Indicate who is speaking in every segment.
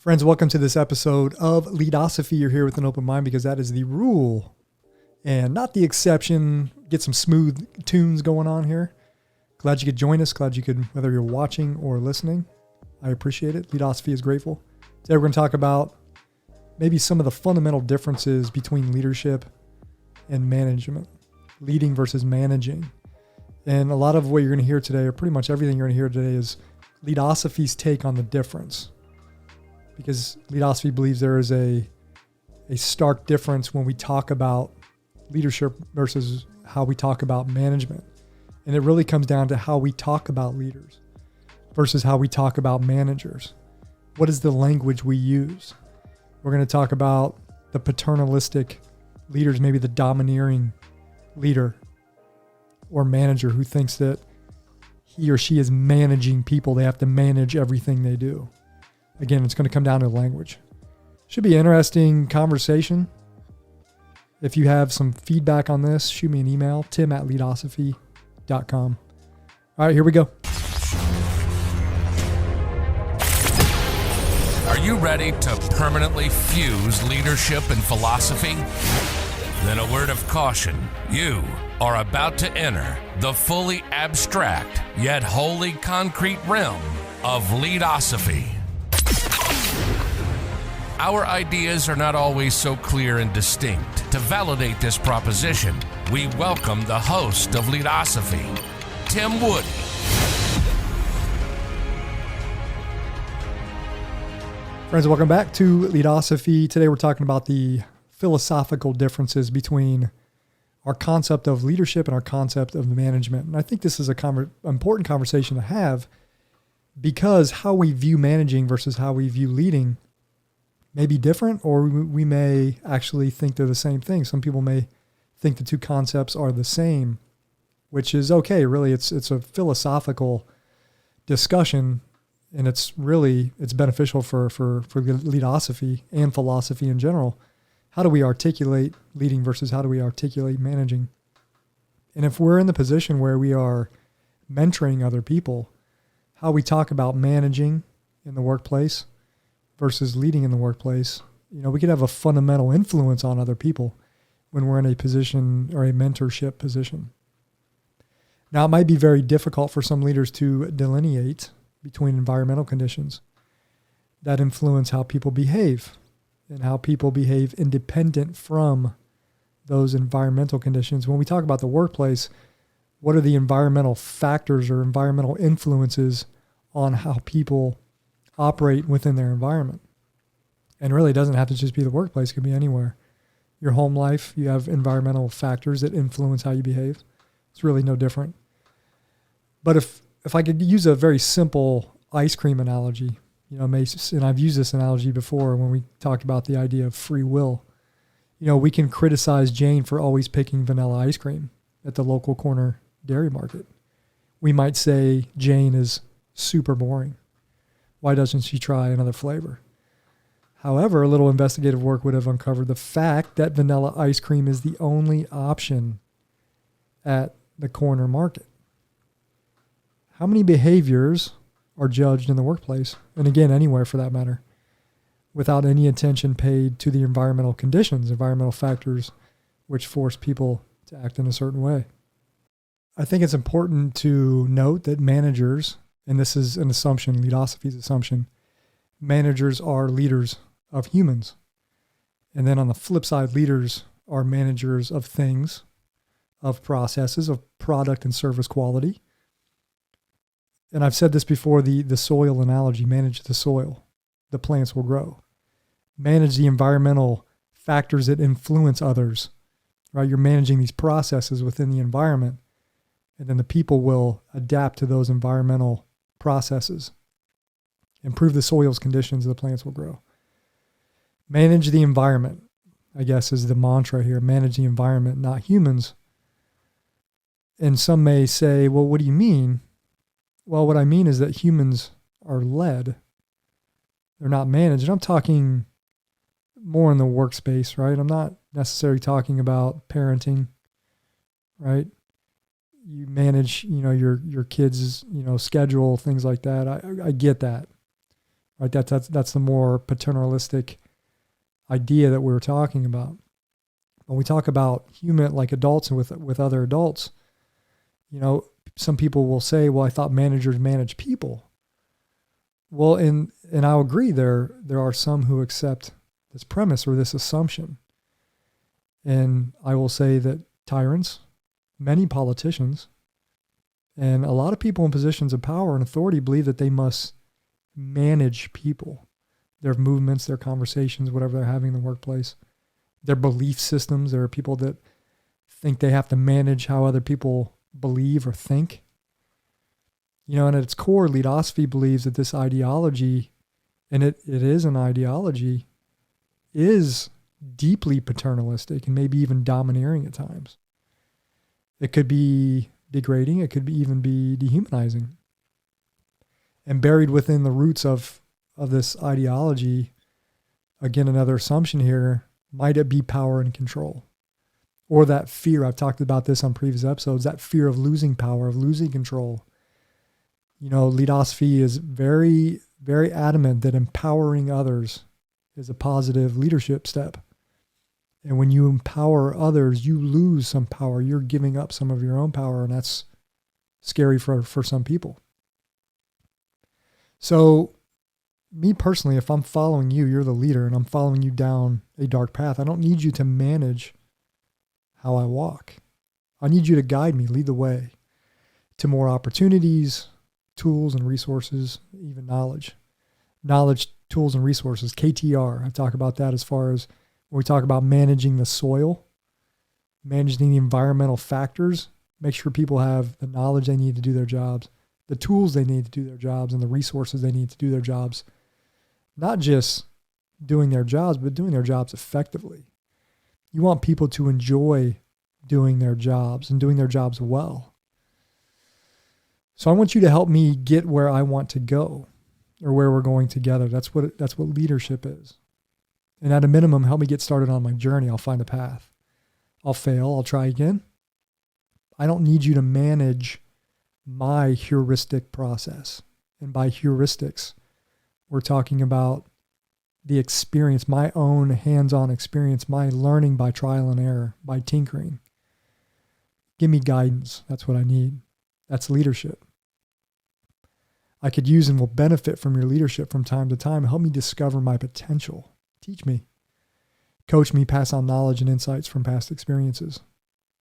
Speaker 1: Friends, welcome to this episode of Leadosophy. You're here with an open mind because that is the rule and not the exception. Get some smooth tunes going on here. Glad you could join us. Glad you could, whether you're watching or listening. I appreciate it. Leadosophy is grateful. Today we're going to talk about maybe some of the fundamental differences between leadership and management. Leading versus managing. And a lot of what you're going to hear today, or pretty much everything you're going to hear today, is Leadosophy's take on the difference. Because Leadosophy believes there is a stark difference when we talk about leadership versus how we talk about management. And it really comes down to how we talk about leaders versus how we talk about managers. What is the language we use? We're going to talk about the paternalistic leaders, maybe the domineering leader or manager who thinks that he or she is managing people. They have to manage everything they do. Again, it's going to come down to language. Should be an interesting conversation. If you have some feedback on this, shoot me an email, tim@leadosophy.com. All right, here we go.
Speaker 2: Are you ready to permanently fuse leadership and philosophy? Then a word of caution. You are about to enter the fully abstract yet wholly concrete realm of Leadosophy. Our ideas are not always so clear and distinct. To validate this proposition, we welcome the host of Leadosophy, Tim Wood.
Speaker 1: Friends, welcome back to Leadosophy. Today we're talking about the philosophical differences between our concept of leadership and our concept of management. And I think this is an important conversation to have because how we view managing versus how we view leading may be different, or we may actually think they're the same thing. Some people may think the two concepts are the same, which is okay. Really, it's a philosophical discussion, and it's beneficial for Leadosophy and philosophy in general. How do we articulate leading versus how do we articulate managing? And if we're in the position where we are mentoring other people, how we talk about managing in the workplace versus leading in the workplace, we could have a fundamental influence on other people when we're in a position or a mentorship position. Now, it might be very difficult for some leaders to delineate between environmental conditions that influence how people behave and how people behave independent from those environmental conditions. When we talk about the workplace, what are the environmental factors or environmental influences on how people operate within their environment? And really, it doesn't have to just be the workplace. It could be anywhere. Your home life, you have environmental factors that influence how you behave. It's really no different. But if I could use a very simple ice cream analogy, and I've used this analogy before when we talked about the idea of free will. We can criticize Jane for always picking vanilla ice cream at the local corner dairy market. We might say Jane is super boring. Why doesn't she try another flavor? However, a little investigative work would have uncovered the fact that vanilla ice cream is the only option at the corner market. How many behaviors are judged in the workplace, and again, anywhere for that matter, without any attention paid to the environmental conditions, environmental factors which force people to act in a certain way? I think it's important to note that managers, and this is an assumption, Leadosophy's assumption, managers are leaders of humans. And then on the flip side, leaders are managers of things, of processes, of product and service quality. And I've said this before, the soil analogy: manage the soil, the plants will grow. Manage the environmental factors that influence others, right? You're managing these processes within the environment, and then the people will adapt to those environmental processes. Improve the soil's conditions, the plants will grow. Manage the environment, I guess, is the mantra here. Manage the environment, not humans. And some may say, well, what do you mean? Well, what I mean is that humans are led. They're not managed. And I'm talking more in the workspace, right? I'm not necessarily talking about parenting, right? You manage, your kids', schedule, things like that. I get that. right? That's the more paternalistic idea that we were talking about. When we talk about human, like adults and with other adults, some people will say, well, I thought managers manage people. Well, and I'll agree there are some who accept this premise or this assumption. And I will say that tyrants, many politicians, and a lot of people in positions of power and authority believe that they must manage people, their movements, their conversations, whatever they're having in the workplace, their belief systems. There are people that think they have to manage how other people believe or think. And at its core, Leadosophy believes that this ideology, and it is an ideology, is deeply paternalistic and maybe even domineering at times. It could be degrading. It could even be dehumanizing. And buried within the roots of this ideology, again, another assumption here, might it be power and control? Or that fear, I've talked about this on previous episodes, that fear of losing power, of losing control. Leadosophy is very, very adamant that empowering others is a positive leadership step. And when you empower others, you lose some power. You're giving up some of your own power, and that's scary for some people. So me personally, if I'm following you, you're the leader, and I'm following you down a dark path, I don't need you to manage how I walk. I need you to guide me, lead the way to more opportunities, tools and resources, even knowledge. Knowledge, tools, and resources, KTR. I talk about that as far as when we talk about managing the soil, managing the environmental factors, make sure people have the knowledge they need to do their jobs, the tools they need to do their jobs, and the resources they need to do their jobs. Not just doing their jobs, but doing their jobs effectively. You want people to enjoy doing their jobs and doing their jobs well. So I want you to help me get where I want to go, or where we're going together. That's what leadership is. And at a minimum, help me get started on my journey. I'll find a path. I'll fail. I'll try again. I don't need you to manage my heuristic process. And by heuristics, we're talking about the experience, my own hands-on experience, my learning by trial and error, by tinkering. Give me guidance. That's what I need. That's leadership. I could use and will benefit from your leadership from time to time. Help me discover my potential. Teach me. Coach me, pass on knowledge and insights from past experiences.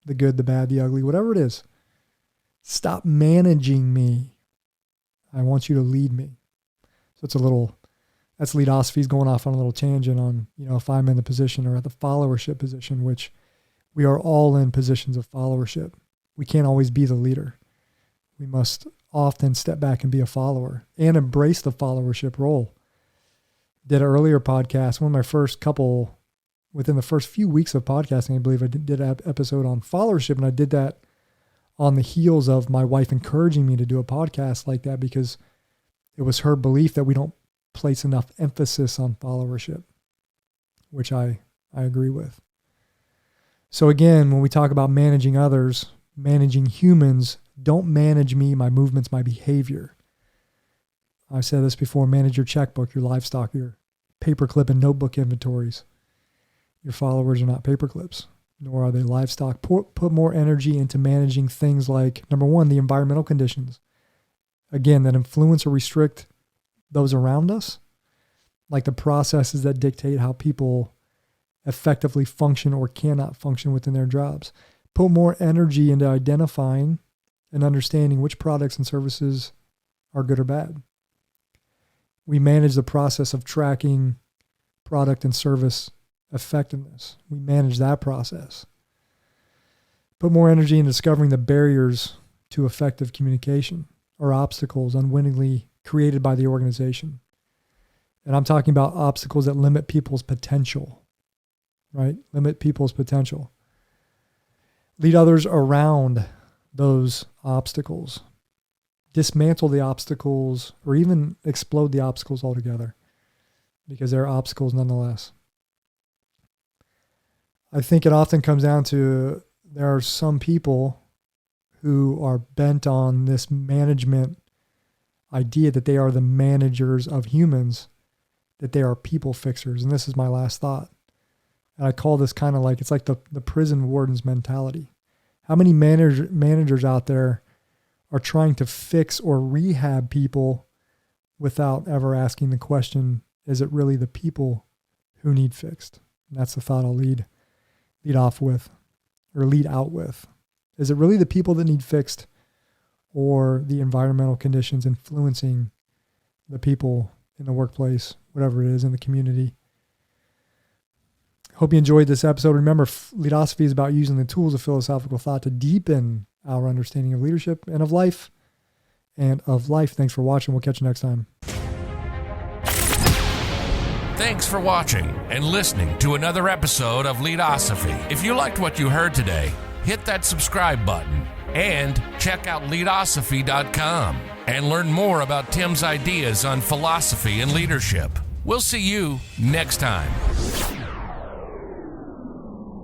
Speaker 1: The good, the bad, the ugly, whatever it is. Stop managing me. I want you to lead me. So that's Leadosophy's going off on a little tangent on, if I'm in the position or at the followership position, which we are all in positions of followership. We can't always be the leader. We must often step back and be a follower and embrace the followership role. Did an earlier podcast, within the first few weeks of podcasting, I believe I did an episode on followership, and I did that on the heels of my wife encouraging me to do a podcast like that because it was her belief that we don't place enough emphasis on followership, which I agree with. So again, when we talk about managing others, managing humans, don't manage me, my movements, my behavior. I've said this before, manage your checkbook, your livestock, your paperclip and notebook inventories. Your followers are not paperclips, nor are they livestock. Put more energy into managing things like, number one, the environmental conditions. Again, that influence or restrict those around us, like the processes that dictate how people effectively function or cannot function within their jobs. Put more energy into identifying and understanding which products and services are good or bad. We manage the process of tracking product and service effectiveness. We manage that process. Put more energy in discovering the barriers to effective communication or obstacles unwittingly created by the organization. And I'm talking about obstacles that limit people's potential, right? Limit people's potential. Lead others around those obstacles. Dismantle the obstacles or even explode the obstacles altogether because they're obstacles nonetheless. I think it often comes down to there are some people who are bent on this management idea that they are the managers of humans, that they are people fixers. And this is my last thought. And I call this kind of like, it's like the prison warden's mentality. How many managers out there are trying to fix or rehab people without ever asking the question, is it really the people who need fixed? And that's the thought I'll lead out with. Is it really the people that need fixed, or the environmental conditions influencing the people in the workplace, whatever it is, in the community? Hope you enjoyed this episode. Remember, Leadosophy is about using the tools of philosophical thought to deepen our understanding of leadership and of life. Thanks for watching. We'll catch you next time.
Speaker 2: Thanks for watching and listening to another episode of Leadosophy. If you liked what you heard today, hit that subscribe button and check out Leadosophy.com and learn more about Tim's ideas on philosophy and leadership. We'll see you next time.